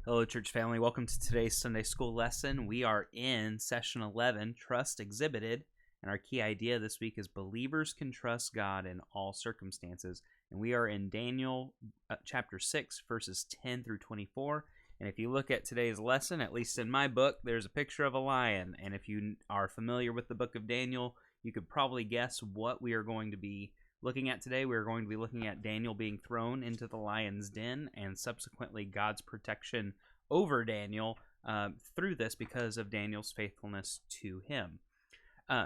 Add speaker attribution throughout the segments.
Speaker 1: Hello, church family. Welcome to today's Sunday school lesson. We are in session 11, Trust Exhibited, and our key idea this week is believers can trust God in all circumstances. And we are in Daniel chapter 6, verses 10 through 24. And if you look at today's lesson, at least in my book, there's a picture of a lion. And if you are familiar with the book of Daniel, you could probably guess what we are going to be looking at today. We're going to be looking at Daniel being thrown into the lion's den and subsequently God's protection over Daniel through this because of Daniel's faithfulness to him.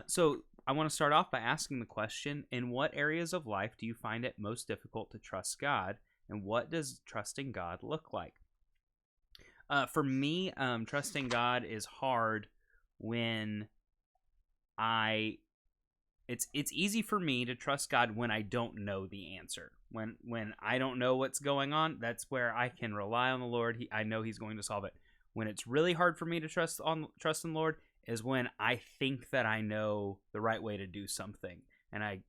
Speaker 1: So I want to start off by asking the question, in what areas of life do you find it most difficult to trust God, and what does trusting God look like? For me, trusting God is hard when it's easy for me to trust God when I don't know the answer. When I don't know what's going on, that's where I can rely on the Lord. I know He's going to solve it. When it's really hard for me to trust in the Lord is when I think that I know the right way to do something, and I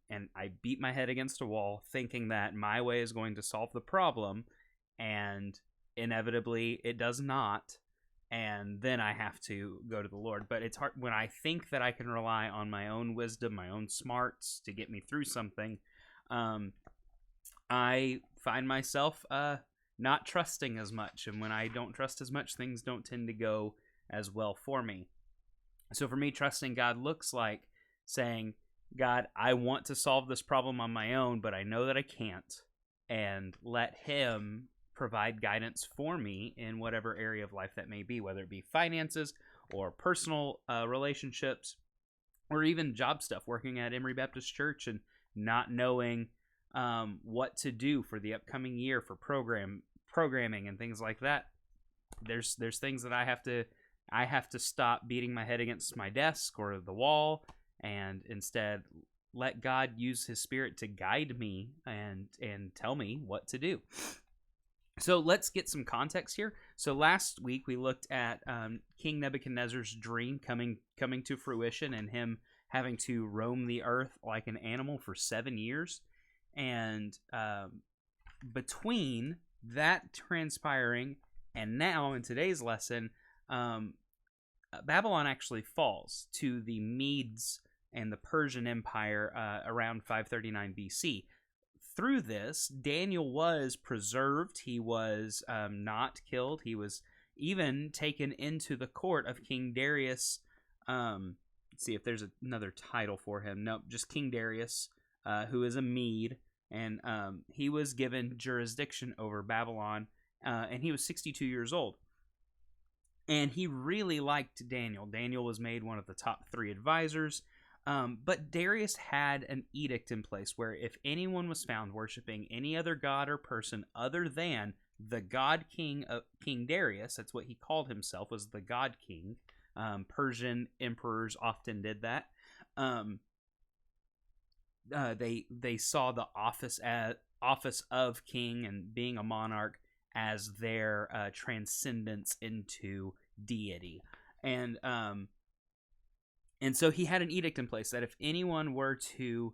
Speaker 1: beat my head against a wall thinking that my way is going to solve the problem, and inevitably it does not. And then I have to go to the Lord. But it's hard when I think that I can rely on my own wisdom, my own smarts to get me through something. I find myself not trusting as much. And when I don't trust as much, things don't tend to go as well for me. So for me, trusting God looks like saying, God, I want to solve this problem on my own, but I know that I can't. And let Him provide guidance for me in whatever area of life that may be, whether it be finances or personal relationships or even job stuff, working at Emory Baptist Church and not knowing what to do for the upcoming year for programming and things like that. There's things that I have to stop beating my head against my desk or the wall and instead let God use His Spirit to guide me and tell me what to do. So let's get some context here. So last week we looked at King Nebuchadnezzar's dream coming to fruition and him having to roam the earth like an animal for 7 years. And between that transpiring and now in today's lesson, Babylon actually falls to the Medes and the Persian Empire around 539 BC. Through this, Daniel was preserved. He was not killed. He was even taken into the court of King Darius. Let's see if there's another title for him. Nope, just King Darius, who is a Mede. And he was given jurisdiction over Babylon, and he was 62 years old. And he really liked Daniel. Daniel was made one of the top 3 advisors. But Darius had an edict in place where if anyone was found worshiping any other god or person other than the god king of King Darius, that's what he called himself, was the god king. Persian emperors often did that. They saw the office of king and being a monarch as their transcendence into deity. And so he had an edict in place that if anyone were to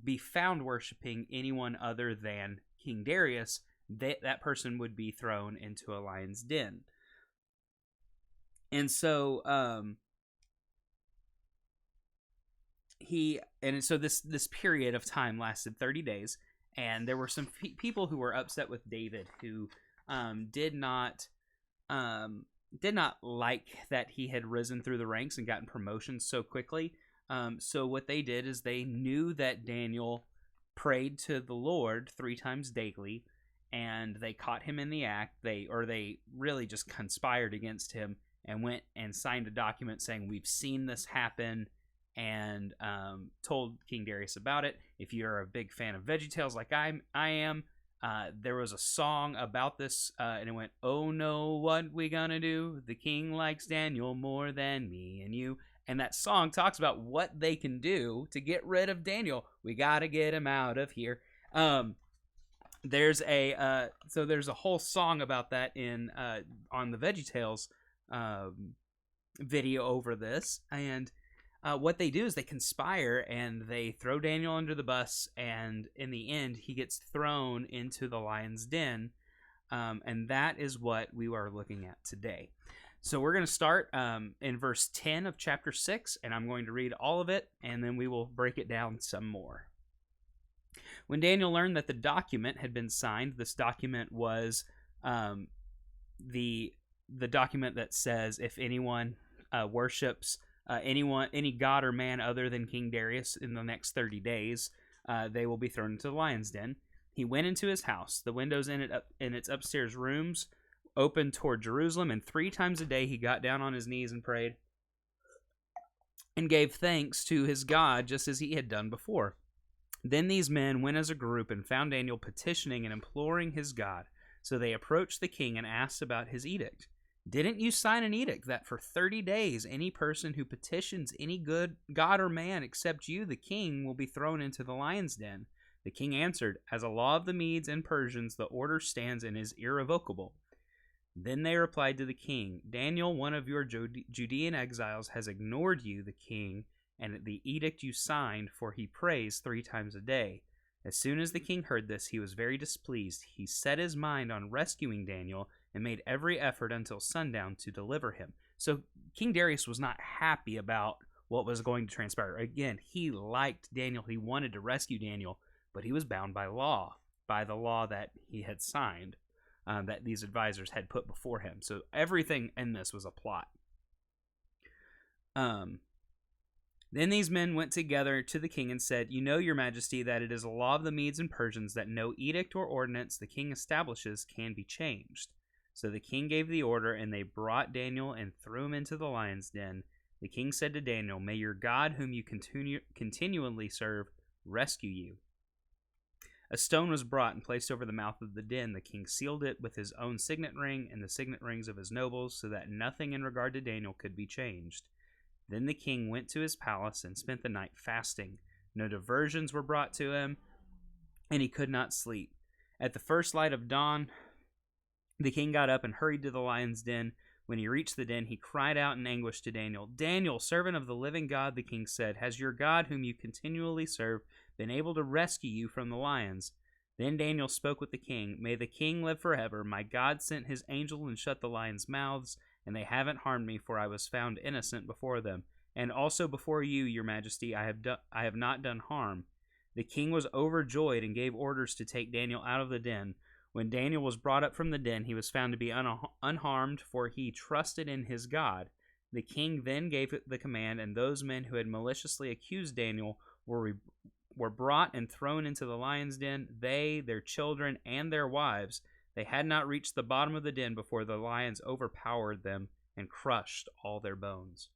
Speaker 1: be found worshiping anyone other than King Darius, that person would be thrown into a lion's den. And so this period of time lasted 30 days, and there were some people who were upset with David who did not like that he had risen through the ranks and gotten promotions so quickly. So what they did is they knew that Daniel prayed to the Lord 3 times daily, and they caught him in the act. They really just conspired against him and went and signed a document saying, we've seen this happen, and told King Darius about it. If you're a big fan of VeggieTales like I am, there was a song about this, and it went, "Oh no, what we gonna do? The king likes Daniel more than me and you." And that song talks about what they can do to get rid of Daniel. We gotta get him out of here. There's a whole song about that on the VeggieTales video over this, and what they do is they conspire and they throw Daniel under the bus, and in the end he gets thrown into the lion's den And that is what we are looking at today. So we're going to start in verse 10 of chapter 6, and I'm going to read all of it, and then we will break it down some more. When Daniel learned that the document had been signed, this document was the document that says if anyone worships any god or man other than King Darius in the next 30 days, they will be thrown into the lion's den. He went into his house. The windows in its upstairs rooms opened toward Jerusalem, and 3 times a day he got down on his knees and prayed and gave thanks to his God just as he had done before. Then these men went as a group and found Daniel petitioning and imploring his God. So they approached the king and asked about his edict. Didn't you sign an edict that for 30 days any person who petitions any good god or man except you, the king, will be thrown into the lion's den? The king answered, as a law of the Medes and Persians, the order stands and is irrevocable. Then they replied to the king, Daniel, one of your Judean exiles, has ignored you, the king, and the edict you signed, for he prays 3 times a day. As soon as the king heard this, he was very displeased. He set his mind on rescuing Daniel and made every effort until sundown to deliver him. So King Darius was not happy about what was going to transpire. Again, he liked Daniel. He wanted to rescue Daniel, but he was bound by the law that he had signed, that these advisors had put before him. So everything in this was a plot. Then these men went together to the king and said, You know, your majesty, that it is a law of the Medes and Persians that no edict or ordinance the king establishes can be changed. So the king gave the order, and they brought Daniel and threw him into the lion's den. The king said to Daniel, May your God, whom you continually serve, rescue you. A stone was brought and placed over the mouth of the den. The king sealed it with his own signet ring and the signet rings of his nobles, so that nothing in regard to Daniel could be changed. Then the king went to his palace and spent the night fasting. No diversions were brought to him, and he could not sleep. At the first light of dawn, the king got up and hurried to the lion's den. When he reached the den, he cried out in anguish to Daniel. Daniel, servant of the living God, the king said, Has your God, whom you continually serve, been able to rescue you from the lions? Then Daniel spoke with the king. May the king live forever. My God sent his angel and shut the lions' mouths, and they haven't harmed me, for I was found innocent before them. And also before you, your majesty, I have not done harm. The king was overjoyed and gave orders to take Daniel out of the den. When Daniel was brought up from the den, he was found to be unharmed, for he trusted in his God. The king then gave the command, and those men who had maliciously accused Daniel were brought and thrown into the lion's den, they, their children, and their wives. They had not reached the bottom of the den before the lions overpowered them and crushed all their bones.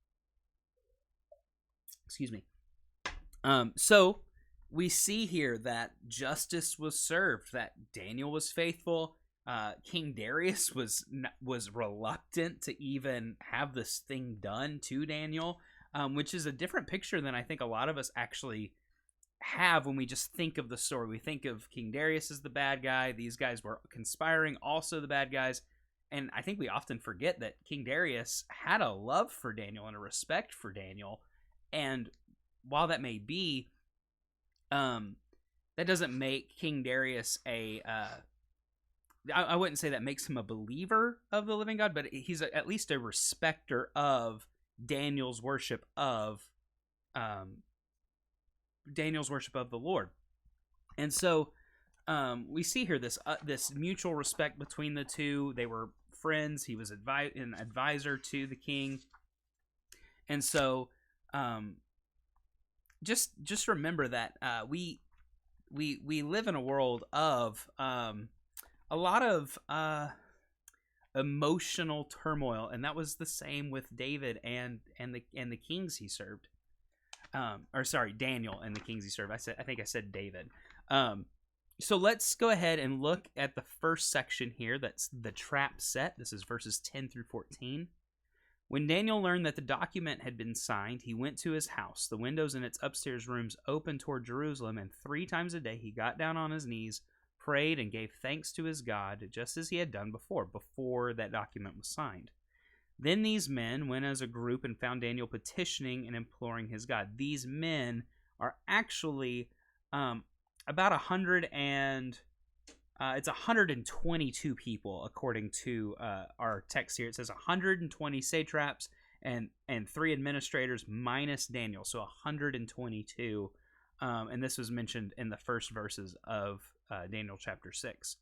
Speaker 1: Excuse me. So we see here that justice was served, that Daniel was faithful. King Darius was reluctant to even have this thing done to Daniel, which is a different picture than I think a lot of us actually have when we just think of the story. We think of King Darius as the bad guy. These guys were conspiring, also the bad guys. And I think we often forget that King Darius had a love for Daniel and a respect for Daniel. And while that may be, that doesn't make King Darius I wouldn't say that makes him a believer of the living God, but he's at least a respecter of Daniel's worship of the Lord. And so we see here this mutual respect between the two. They were friends. He was an advisor to the king. And so just remember that we live in a world of a lot of emotional turmoil, and that was the same with David and the kings he served. Daniel and the kings he served. I think I said David. So let's go ahead and look at the first section here. That's the trap set. This is verses 10 through 14. When Daniel learned that the document had been signed, he went to his house. The windows in its upstairs rooms opened toward Jerusalem, and 3 times a day he got down on his knees, prayed, and gave thanks to his God, just as he had done before that document was signed. Then these men went as a group and found Daniel petitioning and imploring his God. These men are actually about 100 and It's 122 people according to our text here. It says 120 satraps and 3 administrators minus Daniel, so 122. And this was mentioned in the first verses of Daniel chapter 6.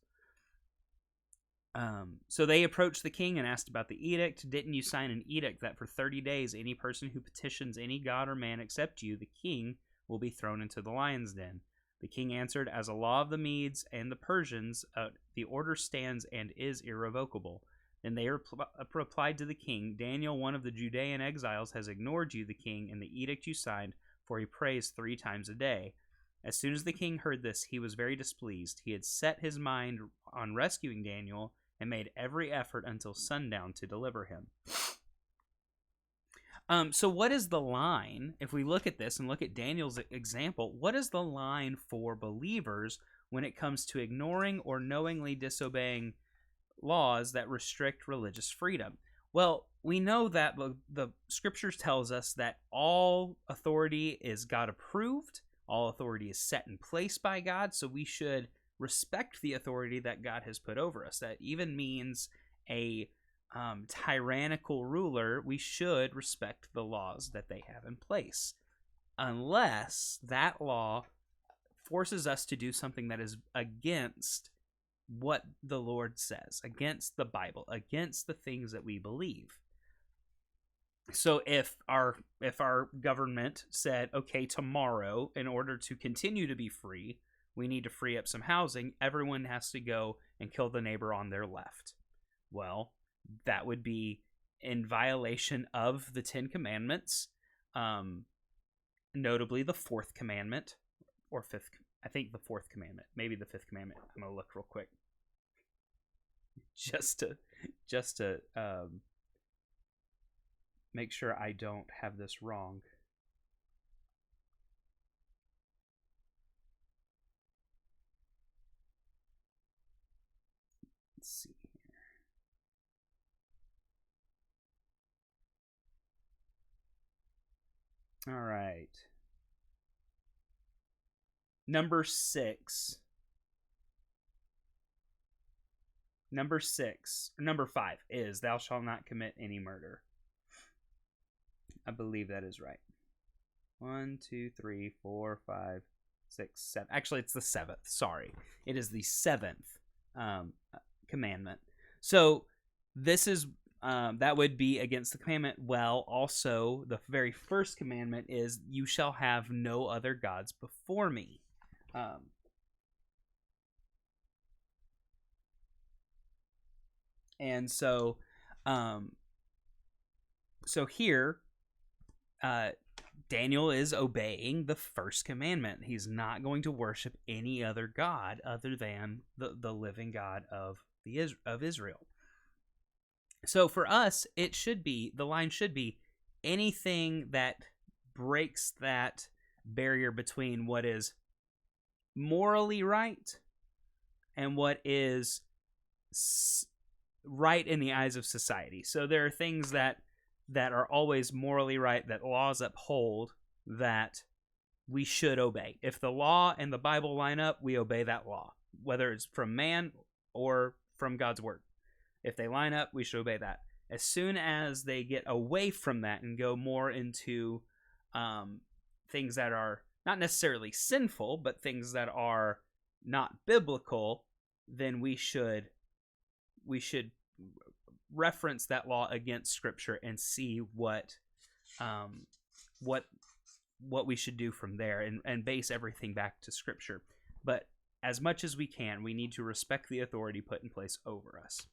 Speaker 1: So they approached the king and asked about the edict. Didn't you sign an edict that for 30 days any person who petitions any god or man except you, the king, will be thrown into the lion's den? The king answered, as a law of the Medes and the Persians, the order stands and is irrevocable. Then they replied to the king, Daniel, one of the Judean exiles, has ignored you, the king, and the edict you signed, for he prays 3 times a day. As soon as the king heard this, he was very displeased. He had set his mind on rescuing Daniel and made every effort until sundown to deliver him. So what is the line, if we look at this and look at Daniel's example, what is the line for believers when it comes to ignoring or knowingly disobeying laws that restrict religious freedom? Well, we know that the scriptures tells us that all authority is God approved, all authority is set in place by God, so we should respect the authority that God has put over us. That even means a tyrannical ruler, we should respect the laws that they have in place, unless that law forces us to do something that is against what the Lord says, against the Bible, against the things that we believe. So if our government said, okay, tomorrow, in order to continue to be free, we need to free up some housing, everyone has to go and kill the neighbor on their left. Well, that would be in violation of the 10 Commandments, notably the 4th commandment, or 5th, I think the 4th commandment, maybe the 5th commandment. I'm going to look real quick. Just to make sure I don't have this wrong. Let's see. All right. Number 6. Number 5 is thou shalt not commit any murder. I believe that is right. 1, 2, 3, 4, 5, 6, 7. Actually, it's the 7th. Sorry. It is the 7th commandment. So this is that would be against the commandment. Well, also the very first commandment is you shall have no other gods before me. And so here Daniel is obeying the first commandment. He's not going to worship any other god other than the living God of Israel. So for us, the line should be anything that breaks that barrier between what is morally right and what is right in the eyes of society. So there are things that are always morally right, that laws uphold, that we should obey. If the law and the Bible line up, we obey that law, whether it's from man or from God's word. If they line up, we should obey that. As soon as they get away from that and go more into things that are not necessarily sinful, but things that are not biblical, then we should reference that law against Scripture and see what we should do from there, and base everything back to Scripture. But as much as we can, we need to respect the authority put in place over us.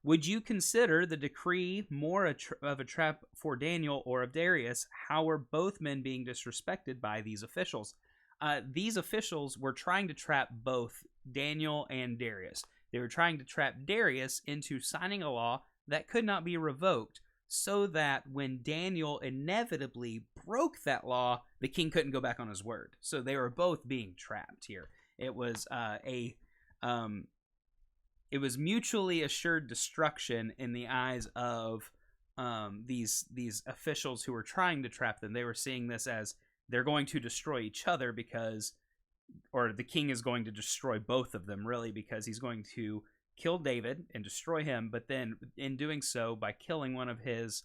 Speaker 1: Would you consider the decree more of a trap for Daniel or of Darius? How were both men being disrespected by these officials? These officials were trying to trap both Daniel and Darius. They were trying to trap Darius into signing a law that could not be revoked, so that when Daniel inevitably broke that law, the king couldn't go back on his word. So they were both being trapped here. It was it was mutually assured destruction in the eyes of these officials who were trying to trap them. They were seeing this as they're going to destroy each other because or the king is going to destroy both of them, really, because he's going to kill David and destroy him, but then in doing so, by killing one of his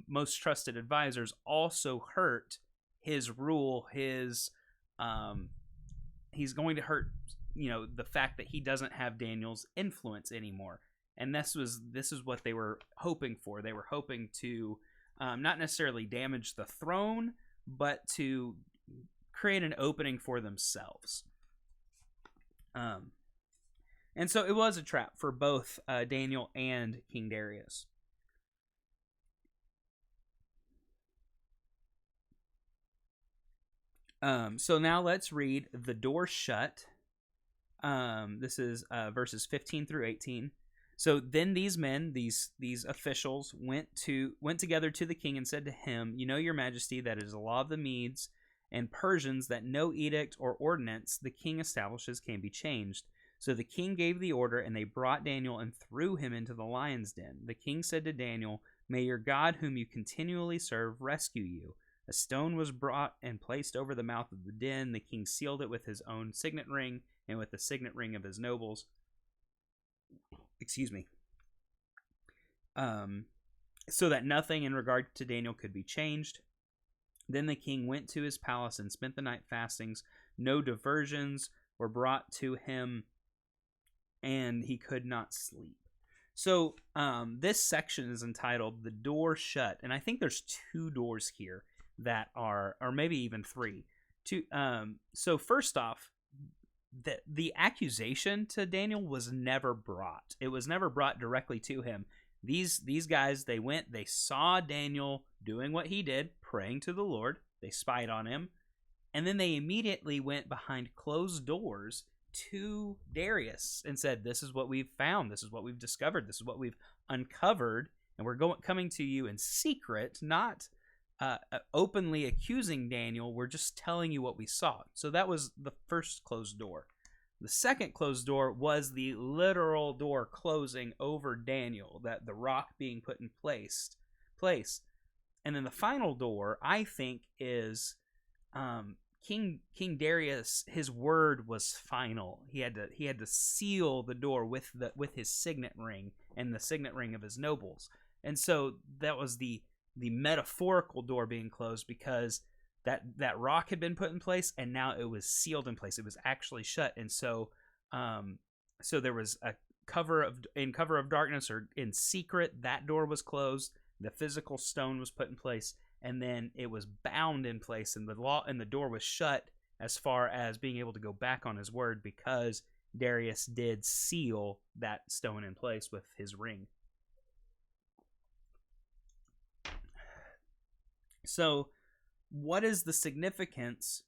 Speaker 1: most trusted advisors, also hurt his rule, he's going to hurt, the fact that he doesn't have Daniel's influence anymore. And this is what they were hoping for. They were hoping to not necessarily damage the throne, but to create an opening for themselves. And so it was a trap for both Daniel and King Darius. So now let's read The Door Shut. This is verses 15 through 18. So then these men, these officials, went together to the king and said to him, "You know, your majesty, that it is a law of the Medes and Persians that no edict or ordinance the king establishes can be changed." So the king gave the order, and they brought Daniel and threw him into the lion's den. The king said to Daniel, "May your God, whom you continually serve, rescue you." A stone was brought and placed over the mouth of the den. The king sealed it with his own signet ring and with the signet ring of his nobles. Excuse me. So that nothing in regard to Daniel could be changed. Then the king went to his palace and spent the night fastings. No diversions were brought to him, and he could not sleep. So this section is entitled "The Door Shut," and I think there's two doors here that are, or maybe even three. So first off, the accusation to Daniel was never brought. It was never brought directly to him. These guys, they saw Daniel doing what he did, praying to the Lord. They spied on him, and then they immediately went behind closed doors to Darius and said, "This is what we've found. This is what we've discovered. This is what we've uncovered, and we're coming to you in secret, not openly accusing Daniel. We're just telling you what we saw." So that was the first closed door. The second closed door was the literal door closing over Daniel, that the rock being put in place. And then the final door, I think, is King Darius. His word was final. He had to seal the door with his signet ring and the signet ring of his nobles. And so that was the metaphorical door being closed, because that rock had been put in place, and now it was sealed in place. It was actually shut. And so there was a cover of darkness, or in secret, that door was closed. The physical stone was put in place, and then it was bound in place, and the door was shut as far as being able to go back on his word, because Darius did seal that stone in place with his ring. So, what is the significance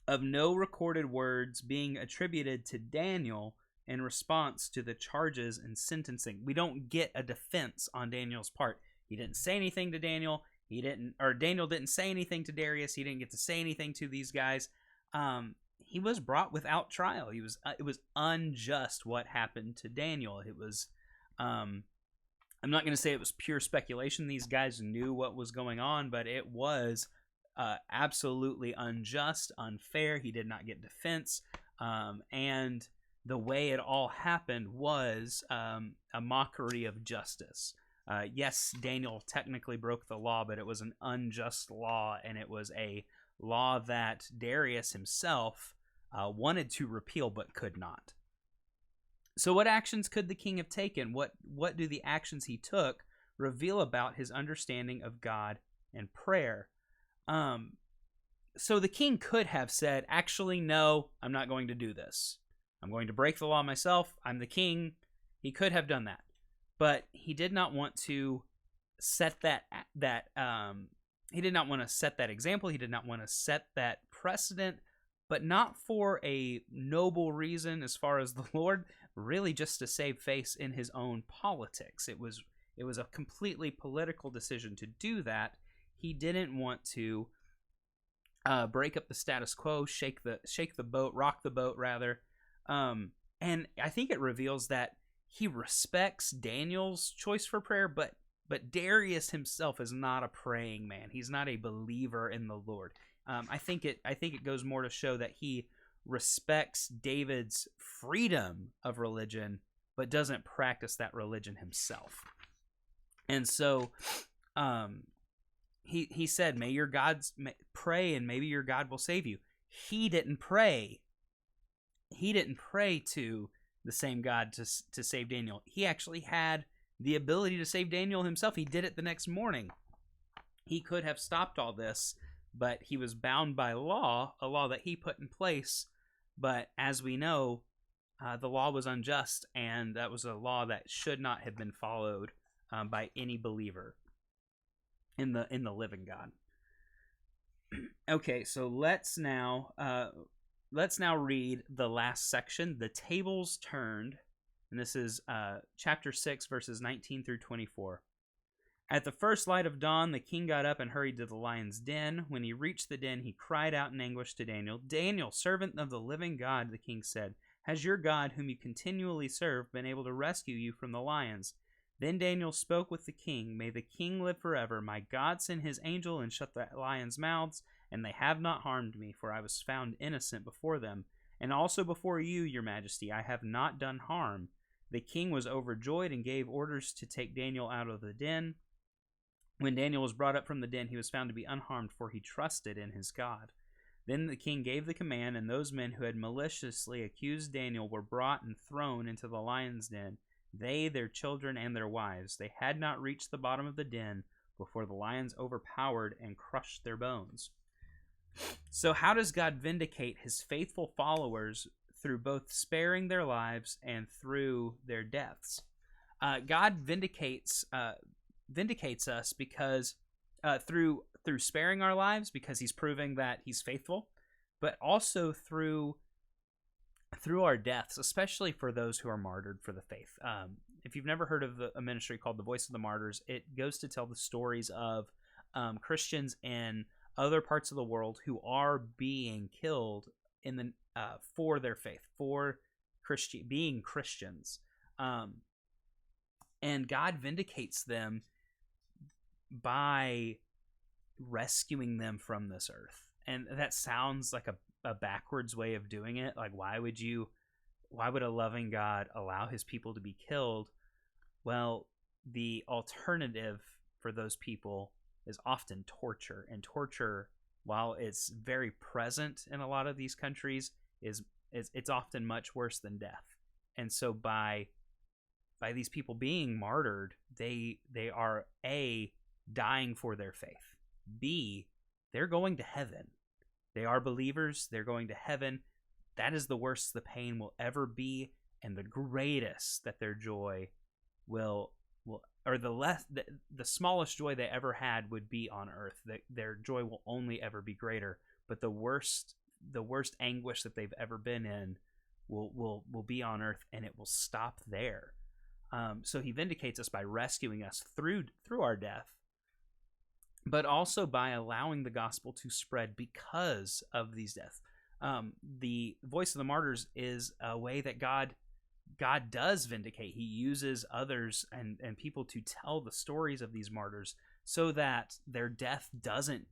Speaker 1: of no recorded words being attributed to Daniel in response to the charges and sentencing? We don't get a defense on Daniel's part. He didn't say anything to Daniel. Daniel didn't say anything to Darius. He didn't get to say anything to these guys. He was brought without trial. It was unjust what happened to Daniel. It was, I'm not going to say it was pure speculation. These guys knew what was going on, but it was absolutely unjust, unfair. He did not get defense, and the way it all happened was a mockery of justice. Yes, Daniel technically broke the law, but it was an unjust law, and it was a law that Darius himself wanted to repeal but could not. So what actions could the king have taken? What do the actions he took reveal about his understanding of God and prayer? So the king could have said, "Actually, no, I'm not going to do this. I'm going to break the law myself. I'm the king." He could have done that, but he did not want to set he did not want to set that example. He did not want to set that precedent, but not for a noble reason as far as the Lord, really just to save face in his own politics. It was a completely political decision to do that. He didn't want to break up the status quo, shake the boat, rock the boat rather. And I think it reveals that he respects Daniel's choice for prayer, but Darius himself is not a praying man. He's not a believer in the Lord. I think it goes more to show that he respects David's freedom of religion, but doesn't practice that religion himself. And so he said, may your gods pray and maybe your God will save you. He didn't pray. He didn't pray to the same God to save Daniel. He actually had the ability to save Daniel himself. He did it the next morning. He could have stopped all this, but he was bound by law, a law that he put in place. But as we know, the law was unjust, and that was a law that should not have been followed by any believer in the living God. Okay, so let's now read the last section, the tables turned, and this is chapter 6, verses 19 through 24. At the first light of dawn, the king got up and hurried to the lion's den. When he reached the den, he cried out in anguish to Daniel. Daniel, servant of the living God, the king said, has your God, whom you continually serve, been able to rescue you from the lions? Then Daniel spoke with the king. May the king live forever. My God sent his angel and shut the lions' mouths, and they have not harmed me, for I was found innocent before them. And also before you, your majesty, I have not done harm. The king was overjoyed and gave orders to take Daniel out of the den. When Daniel was brought up from the den, he was found to be unharmed, for he trusted in his God. Then the king gave the command, and those men who had maliciously accused Daniel were brought and thrown into the lion's den, they, their children, and their wives. They had not reached the bottom of the den before the lions overpowered and crushed their bones. So how does God vindicate his faithful followers through both sparing their lives and through their deaths? God vindicates us because through sparing our lives, because he's proving that he's faithful, but also through our deaths, especially for those who are martyred for the faith. If you've never heard of a ministry called the Voice of the Martyrs, it goes to tell the stories of Christians in other parts of the world who are being killed in the for their faith, for being Christians, and God vindicates them by rescuing them from this earth. And that sounds like a backwards way of doing it. Like, why would a loving God allow his people to be killed? Well, the alternative for those people is often torture. And torture, while it's very present in a lot of these countries, it's often much worse than death. And so by these people being martyred, they are A, dying for their faith. B, they're going to heaven. They are believers. They're going to heaven. That is the worst the pain will ever be, and the greatest that their joy will or the smallest joy they ever had would be on earth. Their joy will only ever be greater, but the worst anguish that they've ever been in will be on earth, and it will stop there. So he vindicates us by rescuing us through our death, but also by allowing the gospel to spread because of these deaths. The Voice of the Martyrs is a way that God does vindicate. He uses others and people to tell the stories of these martyrs so that their death doesn't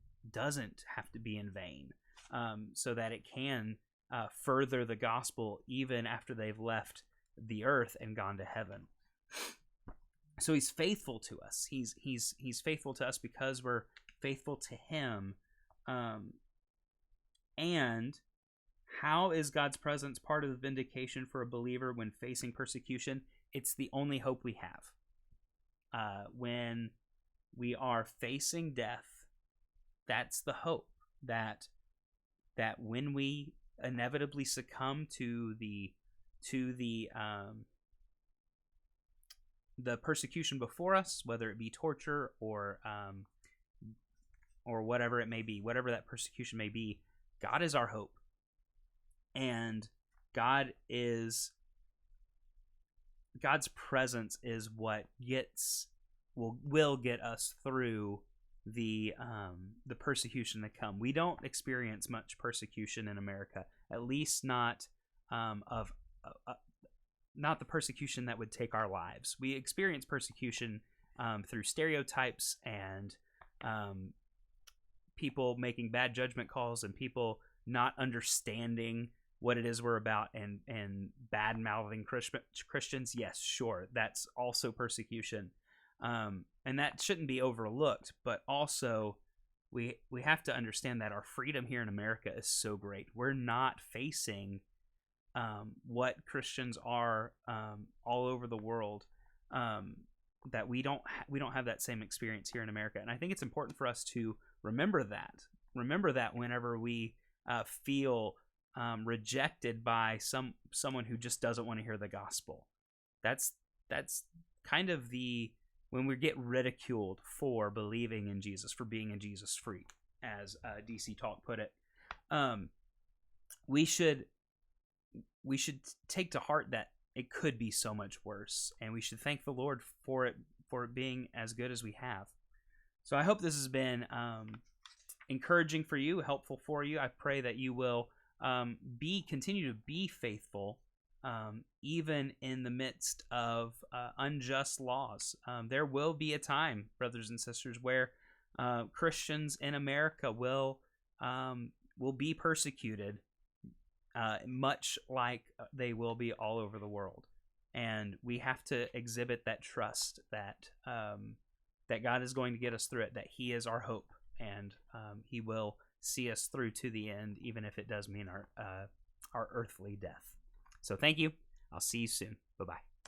Speaker 1: have to be in vain, so that it can further the gospel even after they've left the earth and gone to heaven. So he's faithful to us. He's faithful to us because we're faithful to him. And how is God's presence part of the vindication for a believer when facing persecution? It's the only hope we have. When we are facing death, that's the hope that when we inevitably succumb to the persecution before us, whether it be torture or whatever it may be, whatever that persecution may be, God is our hope. And God's presence is what will get us through the persecution to come. We don't experience much persecution in America, at least not not the persecution that would take our lives. We experience persecution through stereotypes and people making bad judgment calls and people not understanding what it is we're about and bad mouthing Christians, yes, sure, that's also persecution, and that shouldn't be overlooked. But also, we have to understand that our freedom here in America is so great. We're not facing what Christians are all over the world. That we don't have that same experience here in America, and I think it's important for us to remember that. Remember that whenever we feel rejected by someone who just doesn't want to hear the gospel. That's kind of when we get ridiculed for believing in Jesus, for being a Jesus freak, as DC Talk put it. We should take to heart that it could be so much worse, and we should thank the Lord for it being as good as we have. So I hope this has been encouraging for you, helpful for you. I pray that you will continue to be faithful, even in the midst of unjust laws. There will be a time, brothers and sisters, where Christians in America will be persecuted, much like they will be all over the world. And we have to exhibit that trust that God is going to get us through it, that He is our hope, and He will see us through to the end, even if it does mean our earthly death. So thank you. I'll see you soon. Bye-bye.